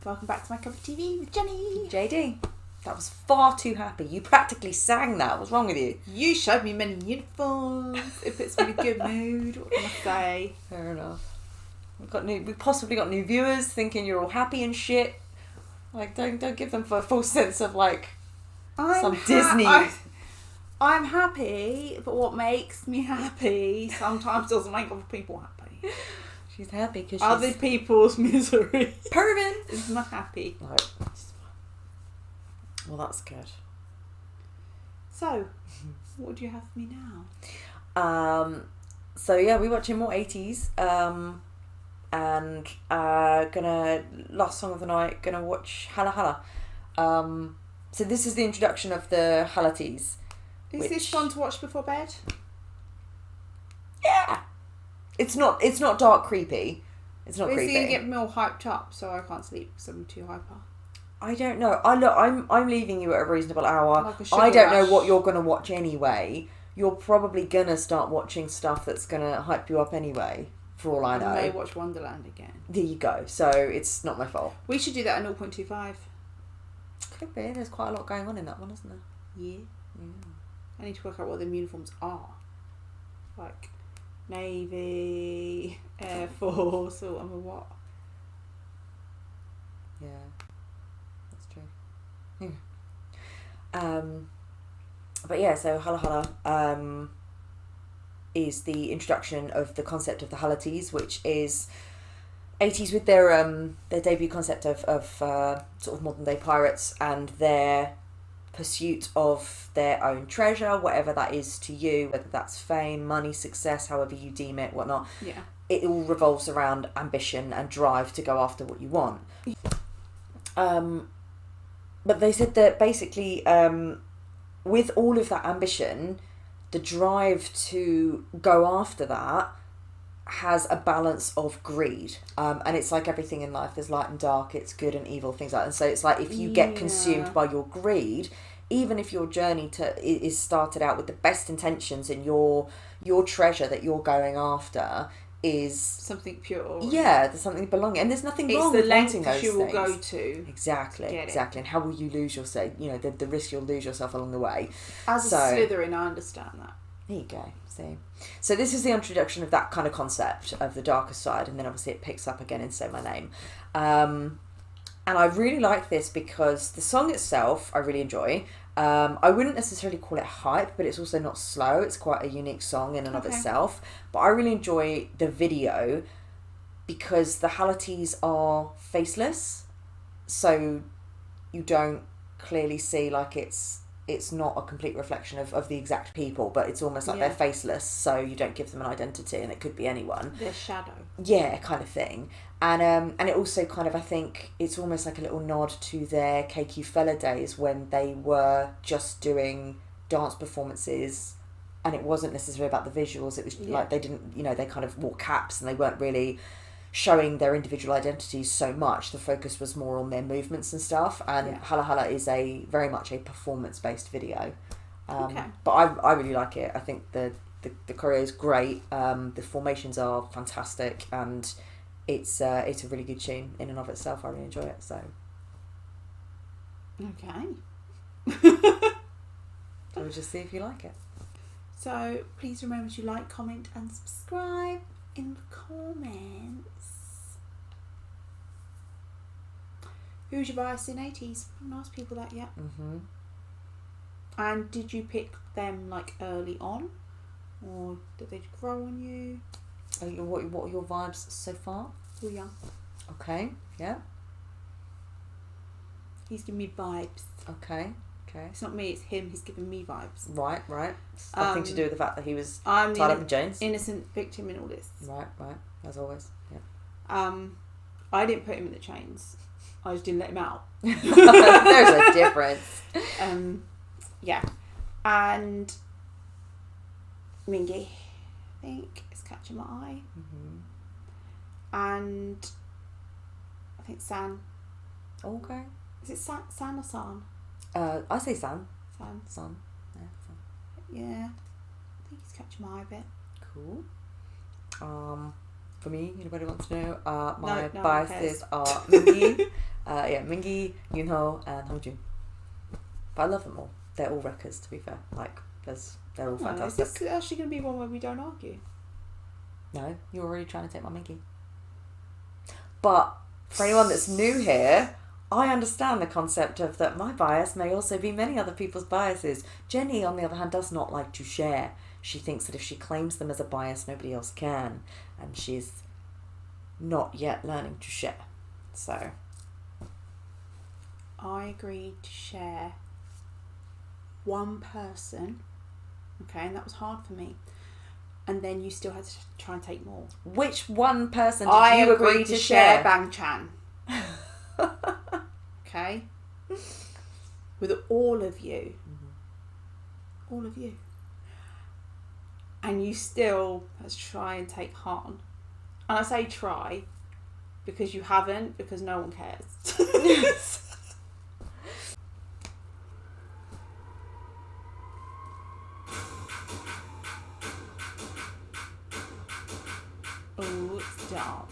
Welcome back to My Cup of TV with Jenny. JD. That was far too happy. You practically sang that. What's wrong with you? You showed me many uniforms. It puts me in a good mood. What can I say? Fair enough. We've possibly got new viewers thinking you're all happy and shit. Like, don't give them a false sense of like some Disney. I'm happy, but what makes me happy sometimes doesn't make other people happy. She's happy because other people's misery. Pervin is not happy. Right. Well, that's good. So, what do you have for me now? So yeah, we're watching more Ateez. And gonna last song of the night. Gonna watch Hala Hala. So this is the introduction of the Halateez. Is this fun to watch before bed? Yeah. It's not dark creepy. It's not creepy. Is it gonna get me all hyped up so I can't sleep because I'm too hyper? I don't know. I'm leaving you at a reasonable hour. Like I don't know what you're gonna watch anyway. You're probably gonna start watching stuff that's gonna hype you up anyway. For all I know. I may watch Wonderland again. There you go. So it's not my fault. We should do that at 0.25. Could be. There's quite a lot going on in that one, isn't there? Yeah. I need to work out what them uniforms are. Like Navy, Air Force, or what? Yeah. That's true. But yeah, so Hala Hala is the introduction of the concept of the Halateez, which is Ateez with their debut concept of sort of modern day pirates and their pursuit of their own treasure, whatever that is to you, whether that's fame, money, success, however you deem it, whatnot. Yeah. It all revolves around ambition and drive to go after what you want. But they said that basically with all of that ambition, the drive to go after that has a balance of greed. And it's like everything in life, there's light and dark, it's good and evil, things like that. And so it's like if you get consumed by your greed, even if your journey is started out with the best intentions and your treasure that you're going after is something pure. Yeah, there's something belonging. And there's nothing wrong with wanting those things. It's the length you will go to. Exactly. And how will you lose yourself? You know, the risk you'll lose yourself along the way. As a Slytherin, I understand that. There you go. So this is the introduction of that kind of concept of the darker side, and then obviously it picks up again in Say My Name. And I really like this because the song itself I really enjoy. I wouldn't necessarily call it hype, but it's also not slow. It's quite a unique song in and of itself. But I really enjoy the video because the Halateez are faceless, so you don't clearly see, like, it's not a complete reflection of the exact people, but it's almost like they're faceless, so you don't give them an identity, and it could be anyone. Their shadow. Yeah, kind of thing. And it also kind of, I think, it's almost like a little nod to their KQ Fella days when they were just doing dance performances, and it wasn't necessarily about the visuals. It was like they didn't, they kind of wore caps and they weren't really showing their individual identities so much. The focus was more on their movements and stuff. And Hala Hala is very much a performance-based video. But I really like it. I think the choreo is great. The formations are fantastic, and it's a really good tune in and of itself. I really enjoy it. So we'll just see if you like it. So please remember to like, comment and subscribe in the comments. Who's your bias in Ateez? I haven't asked people that yet. And did you pick them like early on, or did they grow on you? What are your vibes so far? Oh yeah. Okay. Yeah. He's giving me vibes. Okay. It's not me, it's him. He's giving me vibes. Right. It's nothing to do with the fact that he was I'm tied up in chains. Innocent victim in all this. Right. As always. Yeah. I didn't put him in the chains. I just didn't let him out. There's a difference. Yeah. And Mingy, I think, is catching my eye. And I think San. Okay. Is it San or San? I say San. San. Yeah, San. Yeah. I think he's catching my eye a bit. Cool. For me, anybody wants to know, my biases are Mingy, Yeah, Mingi, Yoonho, and Hongjun. But I love them all. They're all wreckers, to be fair. Like, they're all fantastic. Is this actually going to be one where we don't argue? No, you're already trying to take my Mingi. But for anyone that's new here, I understand the concept of that my bias may also be many other people's biases. Jenny, on the other hand, does not like to share. She thinks that if she claims them as a bias, nobody else can. And she's not yet learning to share. So I agreed to share one person, okay, and that was hard for me. And then you still had to try and take more. Which one person did you agree to share? Bang Chan. Okay? With all of you. Mm-hmm. All of you. And you still had to try and take Han. And I say try because you haven't, because no one cares. Oh, it's dark.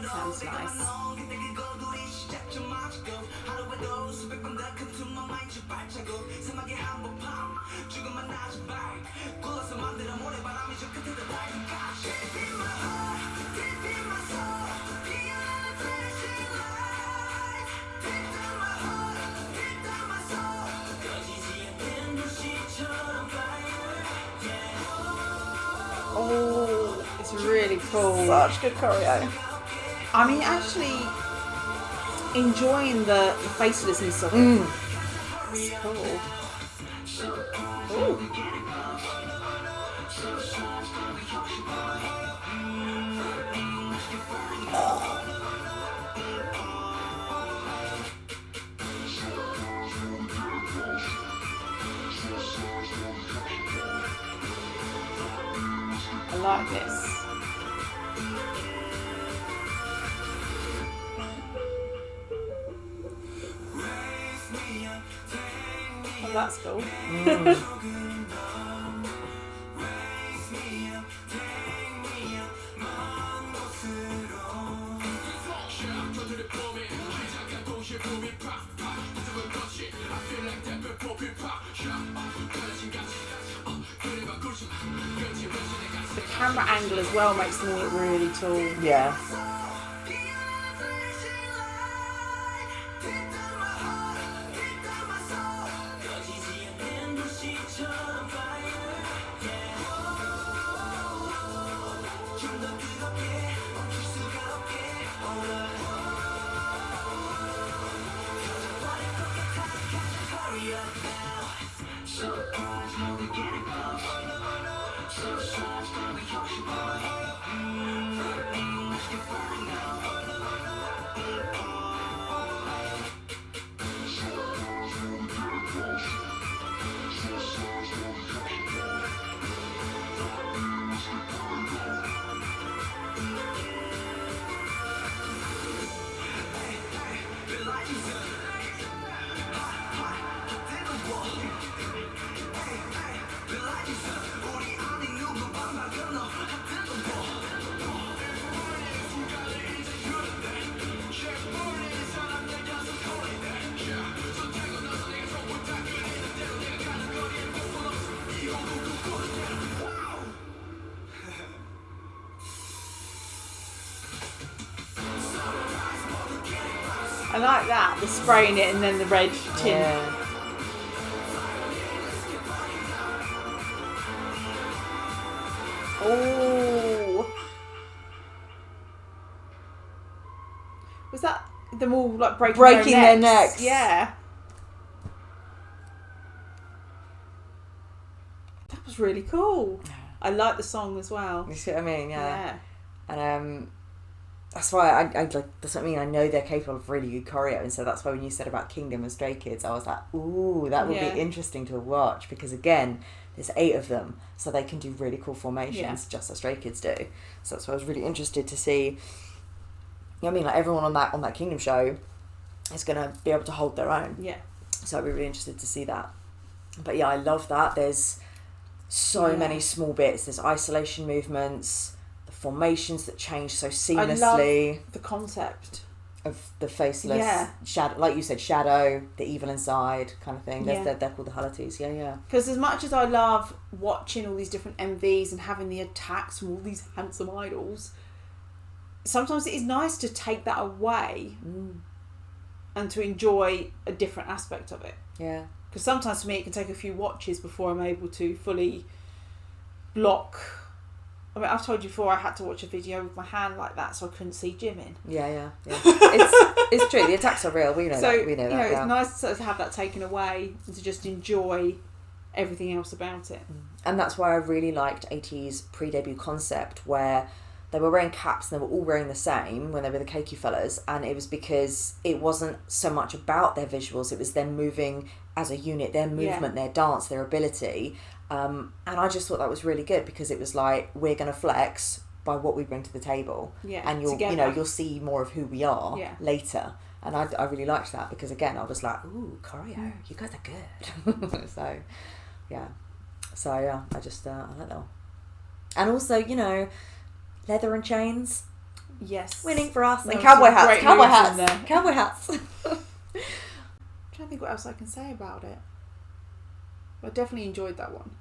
Sounds nice. Oh, it's really cool. Such good choreo. I mean, actually enjoying the facelessness of it. It's cool. Ooh. I like this. Oh, that's cool. The camera angle as well makes them look really tall. Yeah. I like that, the spraying it and then the red tint. Yeah. Oh, Was that them all like breaking their necks? necks? Yeah. That was really cool. I like the song as well. You see what I mean? Yeah. And that's why I like. That's what I mean. I know they're capable of really good choreo, and so that's why when you said about Kingdom and Stray Kids, I was like, ooh, that would be interesting to watch, because again, there's 8 of them, so they can do really cool formations, just as Stray Kids do. So that's why I was really interested to see. You know what I mean? Like everyone on that Kingdom show is gonna be able to hold their own. Yeah. So I'd be really interested to see that. But yeah, I love that. There's so many small bits. There's isolation movements, the formations that change so seamlessly. I love the concept of the faceless shadow, like you said, shadow, the evil inside kind of thing. They're called the Halateez. Yeah. Because as much as I love watching all these different MVs and having the attacks from all these handsome idols, sometimes it is nice to take that away and to enjoy a different aspect of it. Yeah. Because sometimes for me it can take a few watches before I'm able to fully block. I mean, I've told you before I had to watch a video with my hand like that so I couldn't see Jimin. Yeah. It's true. The attacks are real. We know that. We know that. It's nice to sort of have that taken away and to just enjoy everything else about it. And that's why I really liked Ateez's pre-debut concept, where they were wearing caps and they were all wearing the same when they were the KQ fellas, and it was because it wasn't so much about their visuals, it was them moving as a unit, their movement, their dance, their ability. And I just thought that was really good, because it was like, we're going to flex by what we bring to the table, and you'll see more of who we are later. And I really liked that, because again I was like, ooh, choreo, you guys are good. so I just I like that one. And also, leather and chains, winning for us, and cowboy hats. I'm trying to think what else I can say about it. I definitely enjoyed that one.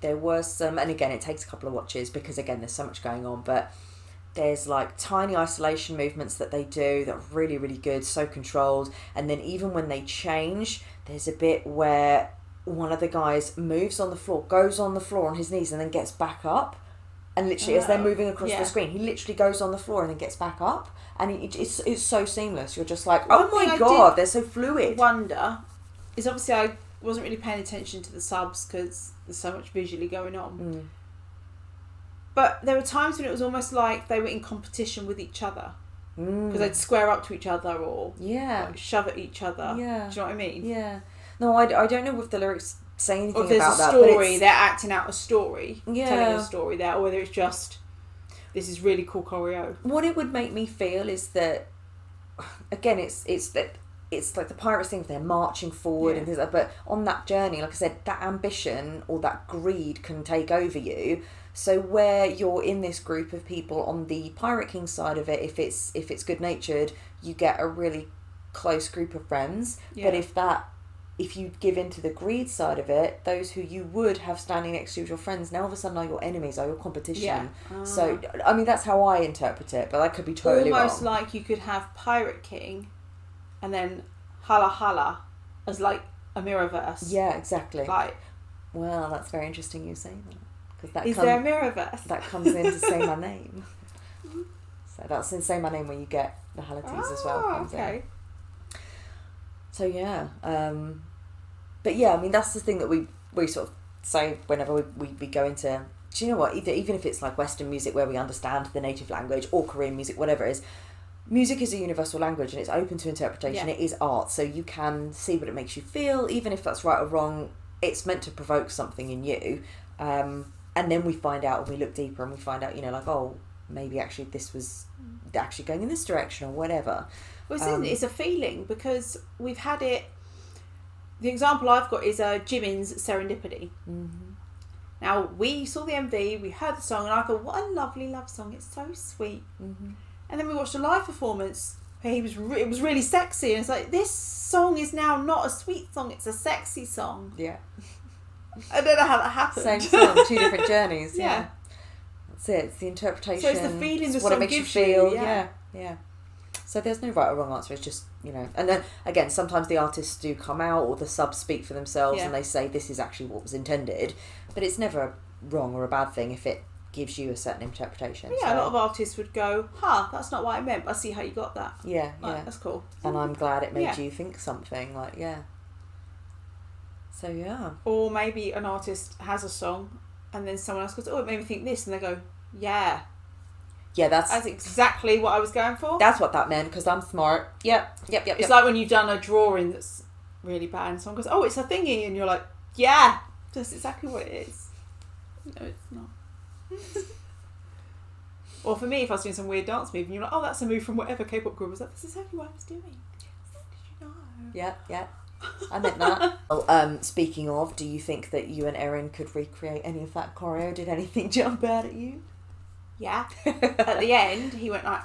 There was some, and again it takes a couple of watches, because again there's so much going on, but there's like tiny isolation movements that they do that are really, really good, so controlled. And then even when they change, there's a bit where one of the guys moves on the floor, goes on the floor on his knees, and then gets back up, and literally as they're moving across the screen, he literally goes on the floor and then gets back up, and it's so seamless. You're just like, oh my god, they're so fluid. Wonder is, obviously I wasn't really paying attention to the subs because there's so much visually going on, but there were times when it was almost like they were in competition with each other, because they'd square up to each other or like shove at each other. Do you know what I mean? No, I don't know if the lyrics say anything or if there's about a that, story, they're acting out a story, telling Yeah. a story there, or whether it's just, this is really cool choreo. What it would make me feel is that, again, it's like the pirates thing, they're marching forward and things like that, but on that journey, like I said, that ambition or that greed can take over you. So where you're in this group of people on the Pirate King side of it, if it's good natured, you get a really close group of friends. But if you give in to the greed side of it, those who you would have standing next to you as your friends, now all of a sudden are your enemies, are your competition. So I mean, that's how I interpret it, but that could be totally wrong. Almost like you could have Pirate King and then Hala Hala as like a mirrorverse. Yeah, exactly. Like, well, that's very interesting you saying that. Is there a mirrorverse? That comes in to Say My Name. So that's in Say My Name where you get the Halateez as well. Comes in. So yeah, but yeah, I mean that's the thing that we sort of say whenever we go into. Do you know what? Even if it's like Western music where we understand the native language, or Korean music, whatever it is, music is a universal language and it's open to interpretation. It is art, so you can see what it makes you feel, even if that's right or wrong. It's meant to provoke something in you, and then we find out, and we look deeper, and we find out, like, oh, maybe actually this was actually going in this direction or whatever. Well, it's a feeling, because we've had it. The example I've got is Jimin's Serendipity. Now, we saw the MV, we heard the song, and I thought, what a lovely love song, it's so sweet. And then we watched a live performance where it was really sexy, and it's like, this song is now not a sweet song, it's a sexy song. Yeah. I don't know how that happened. Same song, 2 different journeys. Yeah. That's it, it's the interpretation. So it's the feeling the what song it makes gives you feel. Yeah. So there's no right or wrong answer, it's just, and then again, sometimes the artists do come out, or the subs speak for themselves and they say this is actually what was intended, but it's never wrong or a bad thing if it gives you a certain interpretation. Yeah, a lot of artists would go, that's not what I meant, but I see how you got that. Yeah, like, that's cool. And I'm glad it made Yeah. you think something, like, yeah. So, yeah. Or maybe an artist has a song and then someone else goes, it made me think this, and they go, yeah, that's exactly what I was going for. That's what that meant, because I'm smart. Yep. It's like when you've done a drawing that's really bad and someone goes, it's a thingy, and you're like, yeah, that's exactly what it is. No, it's not. Or for me, if I was doing some weird dance move and you're like, that's a move from whatever K-pop group, I was like, this is exactly what I was doing. Did you know? Yeah. I meant that. Well, speaking of, do you think that you and Erin could recreate any of that choreo? Did anything jump out at you? Yeah. At the end, he went like.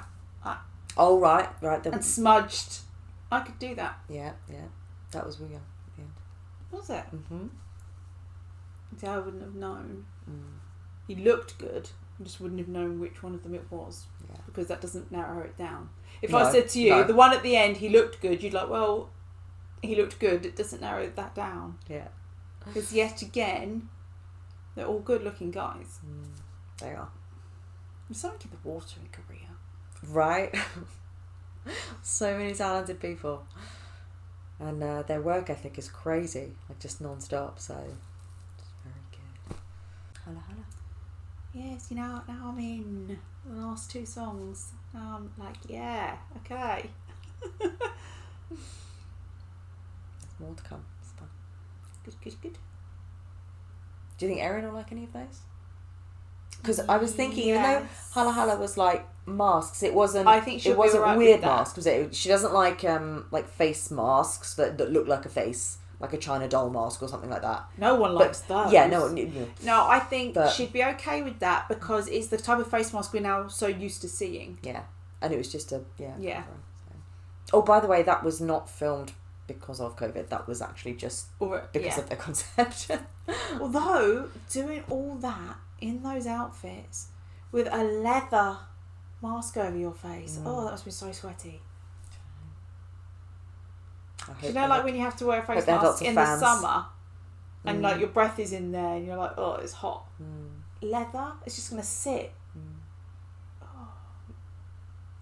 Oh, right. And smudged. I could do that. Yeah. That was weird at the end. Was it? Mm-hmm. See, I wouldn't have known. He looked good. I just wouldn't have known which one of them it was. Yeah. Because that doesn't narrow it down. If I said to you, the one at the end, he looked good, you'd like, well, he looked good. It doesn't narrow that down. Yeah. Because yet again, they're all good-looking guys. They are. There's something in the water in Korea. Right? So many talented people. And their work ethic is crazy. Like, just non-stop, so it's very good. Hala Hala. Yes, now I'm in the last 2 songs. Like, yeah, okay. There's more to come. It's fun. Good. Do you think Erin will like any of those? Because I was thinking, even though Hala Hala was like masks, it wasn't. I think it wasn't right weird masks, was it? She doesn't like face masks that look like a face, like a China doll mask or something like that. No one likes those. Yeah, no. No, I think she'd be okay with that because it's the type of face mask we're now so used to seeing. Yeah, and it was just a Yeah. Whatever, so. Oh, by the way, that was not filmed because of COVID. That was actually just because of the concept. Although doing all that in those outfits with a leather mask over your face, that must be so sweaty. You know, like when you have to wear a face mask in the summer and like your breath is in there and you're like, it's hot. Leather, it's just going to sit.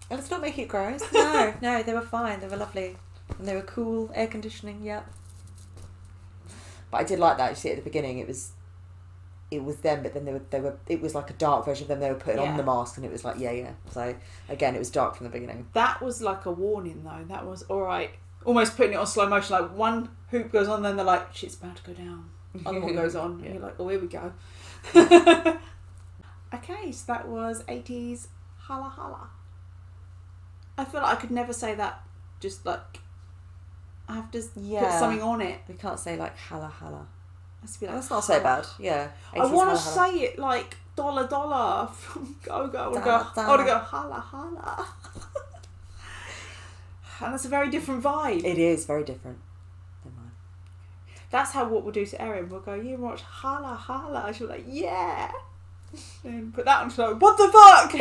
Let's not make it gross. No, they were fine. They were lovely. And they were cool, air conditioning, But I did like that. You see, at the beginning, it was them, but then they were. It was like a dark version of them. They were putting on the mask, and it was like, So again, it was dark from the beginning. That was like a warning, though. That was all right. Almost putting it on slow motion. Like one hoop goes on, then they're like, shit's about to go down. Other one goes on, and you're like, here we go. Okay, so that was Ateez Hala Hala. I feel like I could never say that. Just like. I have to put something on it. We can't say like Hala Hala. Has to be like that's not so bad. Yeah. I want to say it like dollar from Go Go. I want to go Hala Hala. And that's a very different vibe. It is very different than mine. That's how what we'll do to Erin. We'll go, you watch Hala Hala. She'll be like, yeah. And put that on. She'll be like, what the fuck?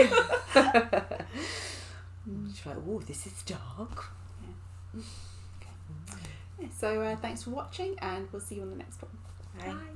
She's like, oh, this is dark. Yeah. So thanks for watching, and we'll see you on the next one. Bye.